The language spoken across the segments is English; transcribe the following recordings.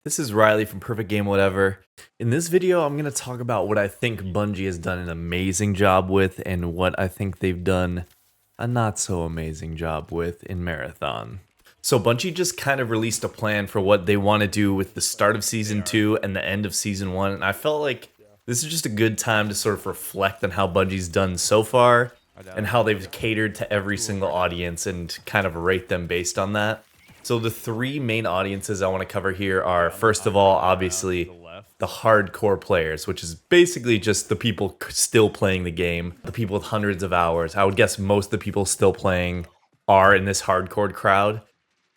This is Riley from Perfect Game Whatever. In this video, I'm going to talk about what I think Bungie has done an amazing job with and what I think they've done a not so amazing job with in Marathon. So Bungie just kind of released a plan for what they want to do with the start of Season 2 and the end of Season 1, and I felt like this is just a good time to sort of reflect on how Bungie's done so far and how they've catered to every single audience and kind of rate them based on that. So the three main audiences I want to cover here are, first of all, obviously, the hardcore players, which is basically just the people still playing the game, the people with hundreds of hours. I would guess most of the people still playing are in this hardcore crowd.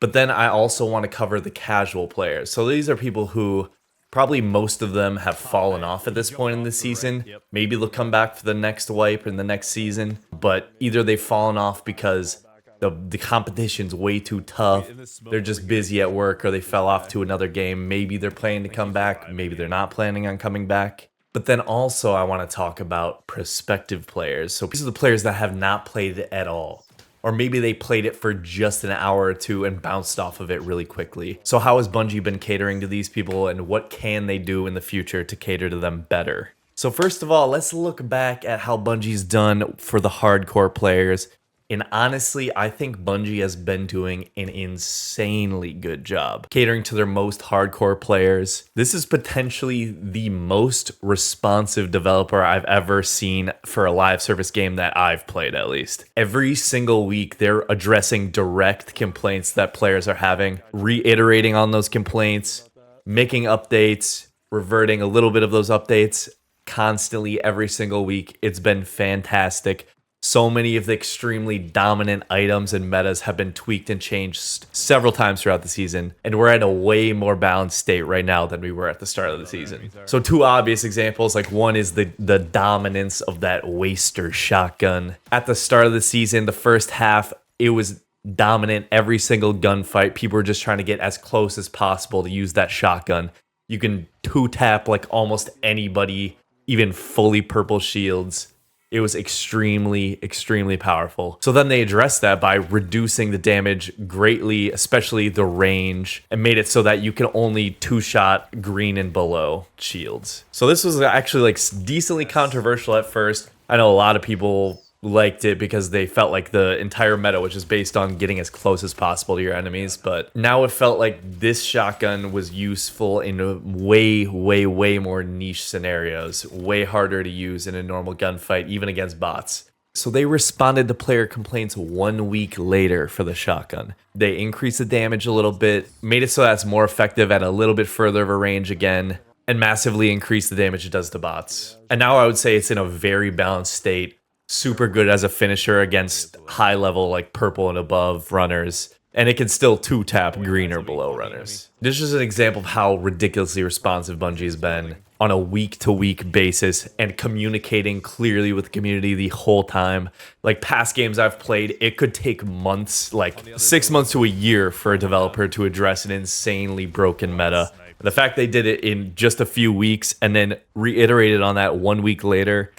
But then I also want to cover the casual players. So these are people who probably most of them have fallen off at this point in the season. Maybe they'll come back for the next wipe in the next season, but either they've fallen off because the competition's way too tough, they're just busy at work, or they fell off to another game. Maybe they're planning to come back, maybe they're not planning on coming back. But then also I want to talk about prospective players. So these are the players that have not played it at all. Or maybe they played it for just an hour or two and bounced off of it really quickly. So how has Bungie been catering to these people, and what can they do in the future to cater to them better? So first of all, let's look back at how Bungie's done for the hardcore players. And honestly, I think Bungie has been doing an insanely good job catering to their most hardcore players. This is potentially the most responsive developer I've ever seen for a live service game that I've played, at least. Every single week, they're addressing direct complaints that players are having, reiterating on those complaints, making updates, reverting a little bit of those updates constantly every single week. It's been fantastic. So many of the extremely dominant items and metas have been tweaked and changed several times throughout the season, and we're at a way more balanced state right now than we were at the start of the season. So two obvious examples, like one is the dominance of that Waster shotgun. At the start of the season, the first half, it was dominant every single gunfight. People were just trying to get as close as possible to use that shotgun. You can two-tap like almost anybody, even fully purple shields. It was extremely, extremely powerful. So then they addressed that by reducing the damage greatly, especially the range, and made it so that you can only two-shot green and below shields. So this was actually like decently controversial at first. I know a lot of people liked it because they felt like the entire meta was just based on getting as close as possible to your enemies, but now it felt like this shotgun was useful in way more niche scenarios, way harder to use in a normal gunfight, even against bots. So they responded to player complaints 1 week later for the shotgun. They increased the damage a little bit, made it so that's more effective at a little bit further of a range again, and massively increased the damage it does to bots. And now I would say it's in a very balanced state. Super good as a finisher against high level like purple and above runners, and it can still two-tap green or below runners. This is an example of how ridiculously responsive Bungie's been on a week-to-week basis and communicating clearly with the community the whole time. Like past games I've played, it could take months, like 6 months to a year, for a developer to address an insanely broken meta. The fact they did it in just a few weeks and then reiterated on that 1 week later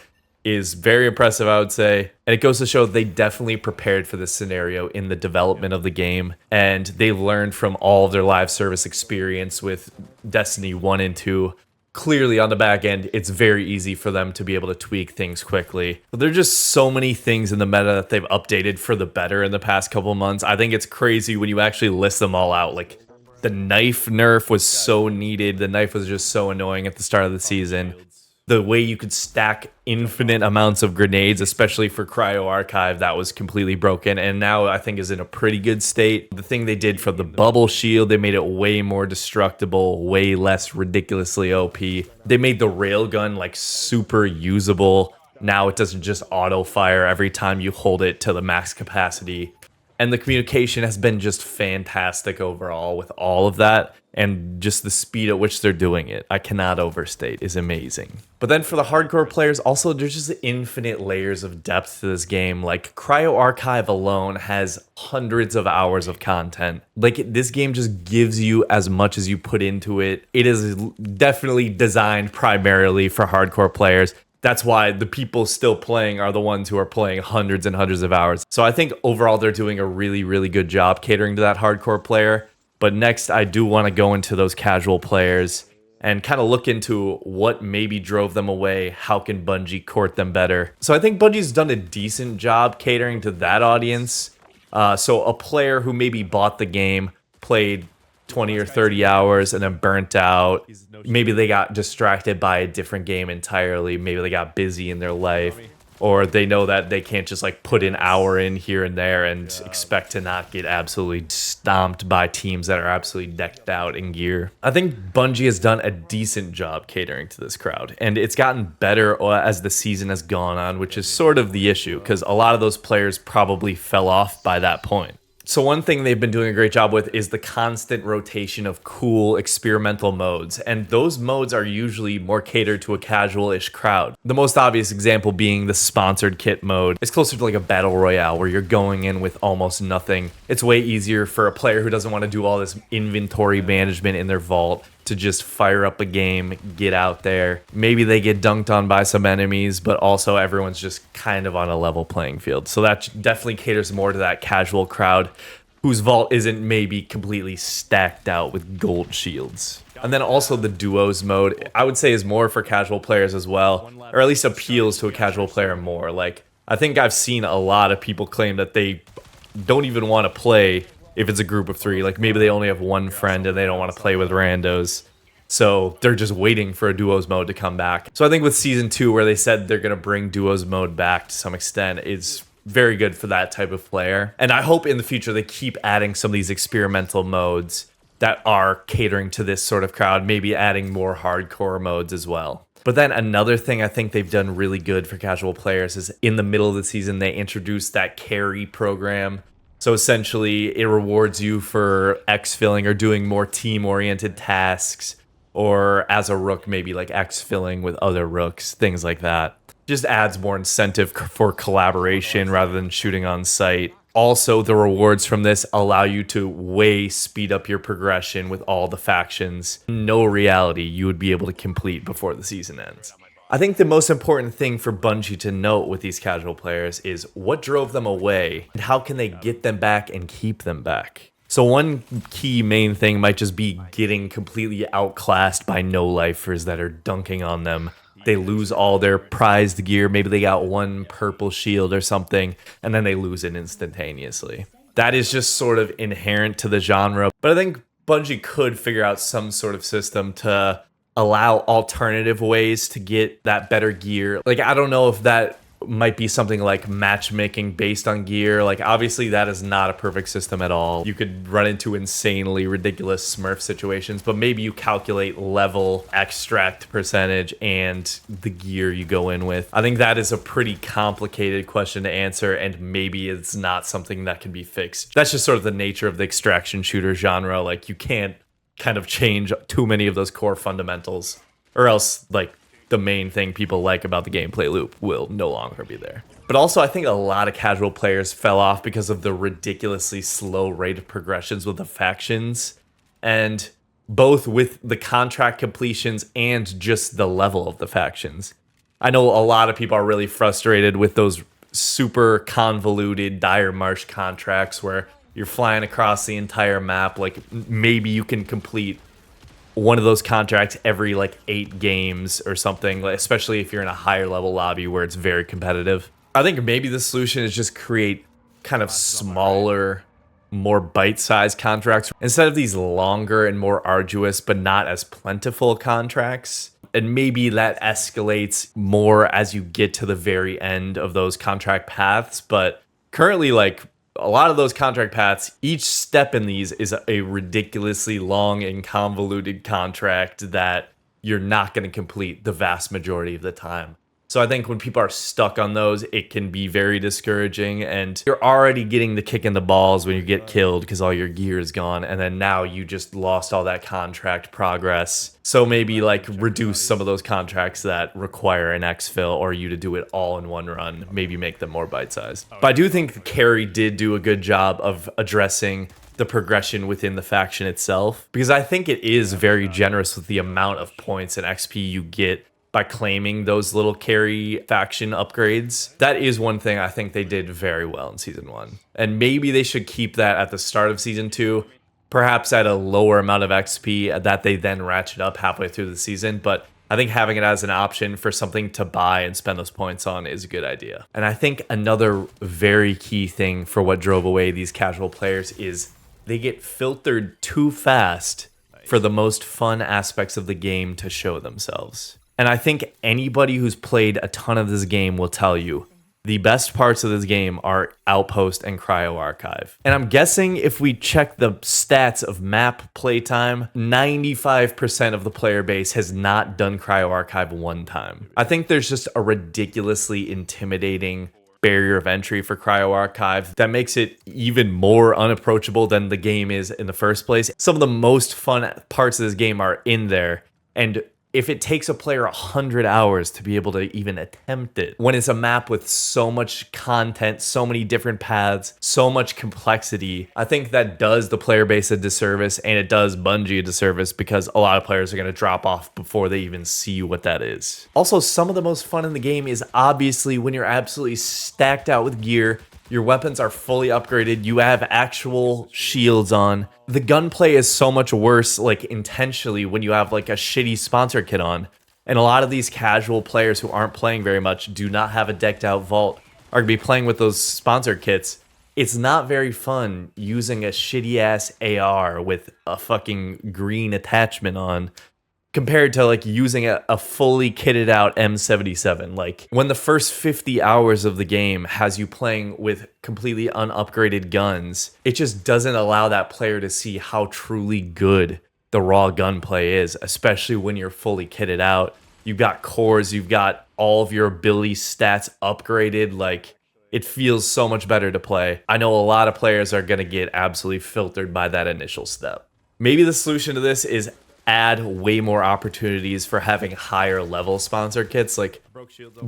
is very impressive, I would say. And it goes to show they definitely prepared for this scenario in the development of the game, and they learned from all of their live service experience with Destiny 1 and 2. Clearly, on the back end, it's very easy for them to be able to tweak things quickly. But there are just so many things in the meta that they've updated for the better in the past couple months. I think it's crazy when you actually list them all out. Like, the knife nerf was so needed. The knife was just so annoying at the start of the season. The way you could stack infinite amounts of grenades, especially for Cryo Archive, that was completely broken, and now I think is in a pretty good state. The thing they did for the bubble shield, they made it way more destructible, way less ridiculously OP. They made the railgun like super usable. Now it doesn't just auto fire every time you hold it to the max capacity. And the communication has been just fantastic overall with all of that, and just the speed at which they're doing it, I cannot overstate, is amazing. But then for the hardcore players, also there's just infinite layers of depth to this game. Like Cryo Archive alone has hundreds of hours of content. Like this game just gives you as much as you put into it. It is definitely designed primarily for hardcore players. That's why the people still playing are the ones who are playing hundreds and hundreds of hours. So I think overall they're doing a really good job catering to that hardcore player. But next, I do want to go into those casual players and kind of look into what maybe drove them away. How can Bungie court them better? So I think Bungie's done a decent job catering to that audience. So a player who maybe bought the game, played 20 or 30 hours and then burnt out. Maybe they got distracted by a different game entirely. Maybe they got busy in their life. Or they know that they can't just like put an hour in here and there and expect to not get absolutely stomped by teams that are absolutely decked out in gear. I think Bungie has done a decent job catering to this crowd, and it's gotten better as the season has gone on, which is sort of the issue because a lot of those players probably fell off by that point. So one thing they've been doing a great job with is the constant rotation of cool experimental modes, and those modes are usually more catered to a casual-ish crowd. The most obvious example being the sponsored kit mode. It's closer to like a battle royale where you're going in with almost nothing. It's way easier for a player who doesn't want to do all this inventory management in their vault to just fire up a game, get out there. Maybe they get dunked on by some enemies, but also everyone's just kind of on a level playing field. So that definitely caters more to that casual crowd whose vault isn't maybe completely stacked out with gold shields. And then also the duos mode, I would say is more for casual players as well, or at least appeals to a casual player more. Like, I think I've seen a lot of people claim that they don't even want to play if it's a group of 3. Like maybe they only have one friend and they don't want to play with randos. So they're just waiting for a duos mode to come back. So I think with season 2, where they said they're going to bring duos mode back to some extent, is very good for that type of player. And I hope in the future they keep adding some of these experimental modes that are catering to this sort of crowd, maybe adding more hardcore modes as well. But then another thing I think they've done really good for casual players is in the middle of the season, they introduced that carry program. So essentially, it rewards you for exfilling or doing more team-oriented tasks, or as a rook, maybe like exfilling with other rooks, things like that. Just adds more incentive for collaboration rather than shooting on sight. Also, the rewards from this allow you to way speed up your progression with all the factions. No reality you would be able to complete before the season ends. I think the most important thing for Bungie to note with these casual players is what drove them away and how can they get them back and keep them back. So one key main thing might just be getting completely outclassed by no-lifers that are dunking on them. They lose all their prized gear, maybe they got one purple shield or something, and then they lose it instantaneously. That is just sort of inherent to the genre, but I think Bungie could figure out some sort of system to allow alternative ways to get that better gear. Like, I don't know if that might be something like matchmaking based on gear. Like, obviously that is not a perfect system at all. You could run into insanely ridiculous Smurf situations, but maybe you calculate level, extract percentage, and the gear you go in with. I think that is a pretty complicated question to answer, and maybe it's not something that can be fixed. That's just sort of the nature of the extraction shooter genre. Like, you can't kind of change too many of those core fundamentals, or else like the main thing people like about the gameplay loop will no longer be there. But also, I think a lot of casual players fell off because of the ridiculously slow rate of progressions with the factions, and both with the contract completions and just the level of the factions. I know a lot of people are really frustrated with those super convoluted Dire Marsh contracts where you're flying across the entire map. Like, maybe you can complete one of those contracts every like 8 games or something, especially if you're in a higher level lobby where it's very competitive. I think maybe the solution is just create kind of smaller, more bite-sized contracts instead of these longer and more arduous but not as plentiful contracts. And maybe that escalates more as you get to the very end of those contract paths. But currently, like, a lot of those contract paths, each step in these is a ridiculously long and convoluted contract that you're not going to complete the vast majority of the time. So I think when people are stuck on those, it can be very discouraging, and you're already getting the kick in the balls when you get killed because all your gear is gone, and then now you just lost all that contract progress. So maybe like reduce some of those contracts that require an exfil or you to do it all in one run, maybe make them more bite-sized. But I do think the carry did do a good job of addressing the progression within the faction itself, because I think it is very generous with the amount of points and XP you get by claiming those little carry faction upgrades. That is one thing I think they did very well in Season 1. And maybe they should keep that at the start of Season 2, perhaps at a lower amount of XP that they then ratchet up halfway through the season. But I think having it as an option for something to buy and spend those points on is a good idea. And I think another very key thing for what drove away these casual players is they get filtered too fast for the most fun aspects of the game to show themselves. And I think anybody who's played a ton of this game will tell you the best parts of this game are Outpost and Cryo Archive. And I'm guessing if we check the stats of map playtime, 95% of the player base has not done Cryo Archive one time. I think there's just a ridiculously intimidating barrier of entry for Cryo Archive that makes it even more unapproachable than the game is in the first place. Some of the most fun parts of this game are in there, and if it takes a player 100 hours to be able to even attempt it, when it's a map with so much content, so many different paths, so much complexity, I think that does the player base a disservice, and it does Bungie a disservice because a lot of players are going to drop off before they even see what that is. Also, some of the most fun in the game is obviously when you're absolutely stacked out with gear, your weapons are fully upgraded, you have actual shields on. The gunplay is so much worse, like intentionally, when you have like a shitty sponsor kit on. And a lot of these casual players who aren't playing very much, do not have a decked out vault, are gonna be playing with those sponsor kits. It's not very fun using a shitty ass AR with a fucking green attachment on, compared to like using a fully kitted out M77. Like when the first 50 hours of the game has you playing with completely unupgraded guns, it just doesn't allow that player to see how truly good the raw gunplay is, especially when you're fully kitted out. You've got cores, you've got all of your ability stats upgraded. Like it feels so much better to play. I know a lot of players are gonna get absolutely filtered by that initial step. Maybe the solution to this is add way more opportunities for having higher level sponsor kits, like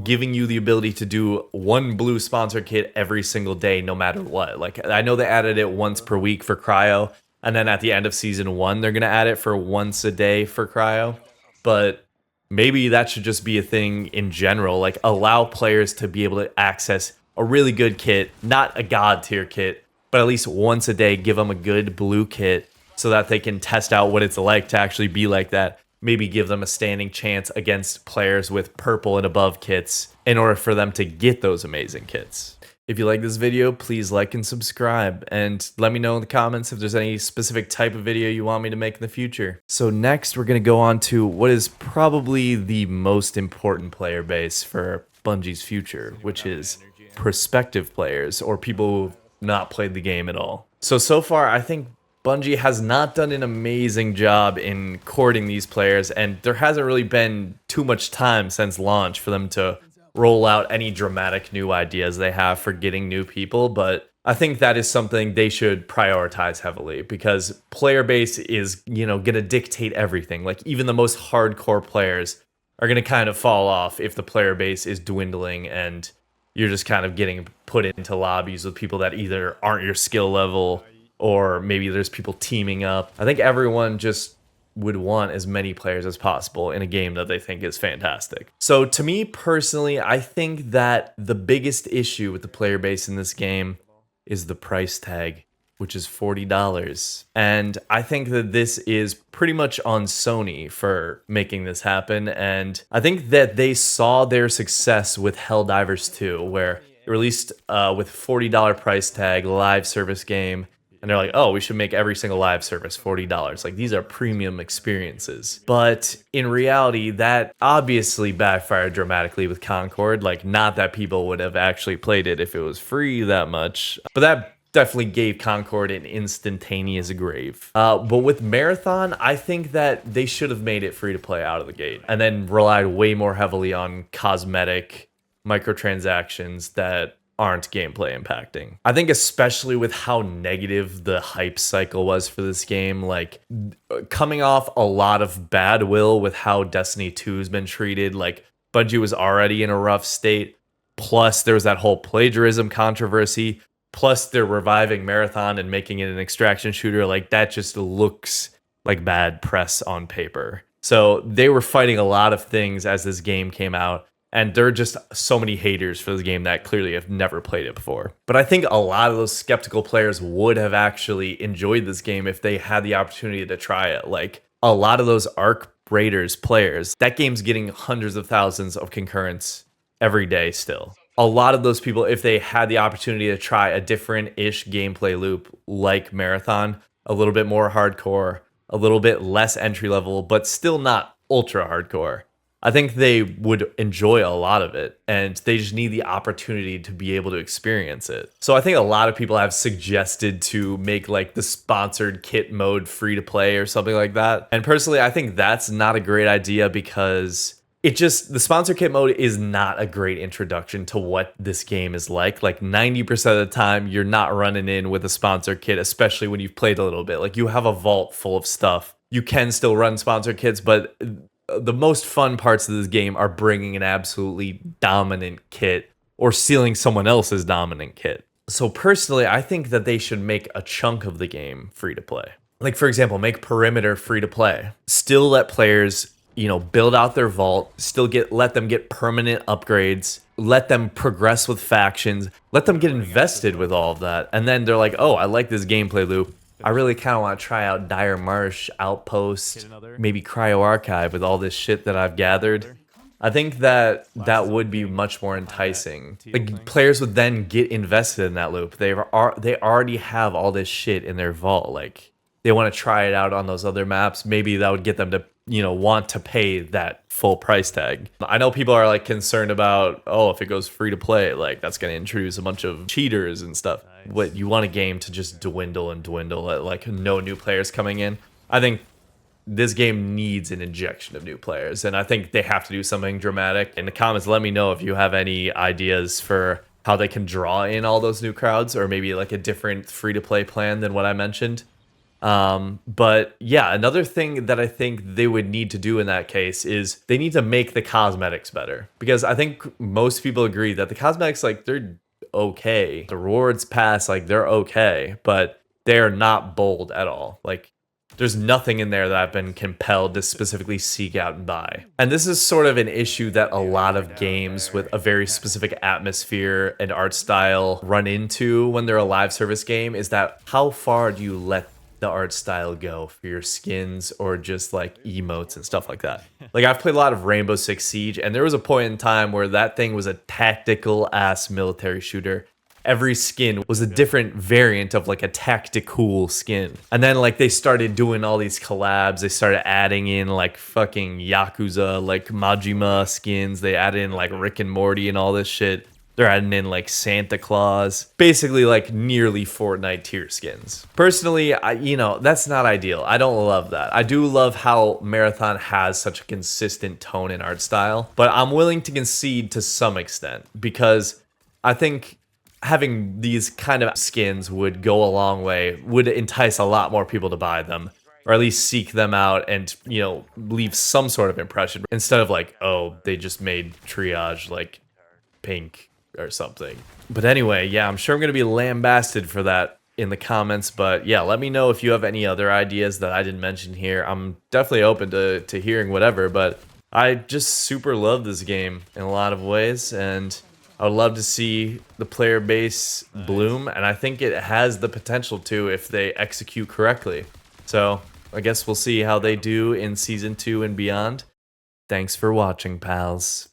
giving you the ability to do one blue sponsor kit every single day no matter what. Like I know they added it once per week for Cryo, and then at the end of season 1 they're gonna add it for once a day for Cryo, but maybe that should just be a thing in general. Like allow players to be able to access a really good kit, not a god tier kit, but at least once a day give them a good blue kit so that they can test out what it's like to actually be like that. Maybe give them a standing chance against players with purple and above kits in order for them to get those amazing kits. If you like this video, please like and subscribe, and let me know in the comments if there's any specific type of video you want me to make in the future. So next, we're going to go on to what is probably the most important player base for Bungie's future, which is prospective players, or people who've not played the game at all. So far, I think Bungie has not done an amazing job in courting these players, and there hasn't really been too much time since launch for them to roll out any dramatic new ideas they have for getting new people, but I think that is something they should prioritize heavily, because player base is, gonna dictate everything. Like even the most hardcore players are gonna kind of fall off if the player base is dwindling and you're just kind of getting put into lobbies with people that either aren't your skill level, or maybe there's people teaming up. I think everyone just would want as many players as possible in a game that they think is fantastic. So to me personally, I think that the biggest issue with the player base in this game is the price tag, which is $40. And I think that this is pretty much on Sony for making this happen. And I think that they saw their success with Helldivers 2, where it released with $40 price tag, live service game. And they're like, oh, we should make every single live service $40. Like, these are premium experiences. But in reality, that obviously backfired dramatically with Concord. Like, not that people would have actually played it if it was free that much. But that definitely gave Concord an instantaneous grave. But with Marathon, I think that they should have made it free to play out of the gate, and then relied way more heavily on cosmetic microtransactions that aren't gameplay impacting. I think especially with how negative the hype cycle was for this game, like coming off a lot of bad will with how Destiny 2 has been treated, like Bungie was already in a rough state, plus there was that whole plagiarism controversy, plus they're reviving Marathon and making it an extraction shooter. Like that just looks like bad press on paper. So they were fighting a lot of things as this game came out, And there are just so many haters for this game that clearly have never played it before. But I think a lot of those skeptical players would have actually enjoyed this game if they had the opportunity to try it. Like a lot of those Arc Raiders players, that game's getting hundreds of thousands of concurrents every day still. A lot of those people, if they had the opportunity to try a different-ish gameplay loop like Marathon, a little bit more hardcore, a little bit less entry level, but still not ultra hardcore, I think they would enjoy a lot of it, and they just need the opportunity to be able to experience it. So I think a lot of people have suggested to make like the sponsored kit mode free to play or something like that. And personally, I think that's not a great idea because the sponsor kit mode is not a great introduction to what this game is like. Like 90% of the time, you're not running in with a sponsor kit, especially when you've played a little bit. Like you have a vault full of stuff. You can still run sponsor kits, but the most fun parts of this game are bringing an absolutely dominant kit or stealing someone else's dominant kit. So personally, I think that they should make a chunk of the game free to play. Like for example, make Perimeter free to play. Still let players, build out their vault, let them get permanent upgrades, let them progress with factions, let them get invested with all of that. And then they're like, oh, I like this gameplay loop. I really kind of want to try out Dire Marsh, Outpost, maybe Cryo Archive with all this shit that I've gathered. I think that would be much more enticing. Like players would then get invested in that loop. They already have all this shit in their vault. Like they want to try it out on those other maps. Maybe that would get them to want to pay that full price tag. I know people are like concerned about, oh, if it goes free to play, like that's going to introduce a bunch of cheaters and stuff. What you want a game to just dwindle and dwindle, like no new players coming in. I think this game needs an injection of new players, and I think they have to do something dramatic. In the comments, let me know if you have any ideas for how they can draw in all those new crowds, or maybe like a different free-to-play plan than what I mentioned. But yeah, another thing that I think they would need to do in that case is they need to make the cosmetics better, because I think most people agree that the cosmetics, like, they're okay. The rewards pass, like, they're okay, but they're not bold at all. Like, there's nothing in there that I've been compelled to specifically seek out and buy. And this is sort of an issue that a lot of games with a very specific atmosphere and art style run into when they're a live service game, is that how far do you let the art style go for your skins or just like emotes and stuff like that? Like I've played a lot of Rainbow Six Siege, and there was a point in time where that thing was a tactical ass military shooter. Every skin was a different variant of like a tactical skin. And then like they started doing all these collabs. They started adding in like fucking Yakuza, like Majima skins. They added in like Rick and Morty and all this shit. They're adding in like Santa Claus, basically like nearly Fortnite tier skins. Personally, that's not ideal. I don't love that. I do love how Marathon has such a consistent tone and art style, but I'm willing to concede to some extent, because I think having these kind of skins would go a long way, would entice a lot more people to buy them, or at least seek them out and, leave some sort of impression, instead of like, oh, they just made Triage like pink or something. But anyway, yeah, I'm sure I'm going to be lambasted for that in the comments, but yeah, let me know if you have any other ideas that I didn't mention here. I'm definitely open to hearing whatever, but I just super love this game in a lot of ways, and I would love to see the player base bloom, and I think it has the potential to if they execute correctly. So I guess we'll see how they do in Season 2 and beyond. Thanks for watching, pals.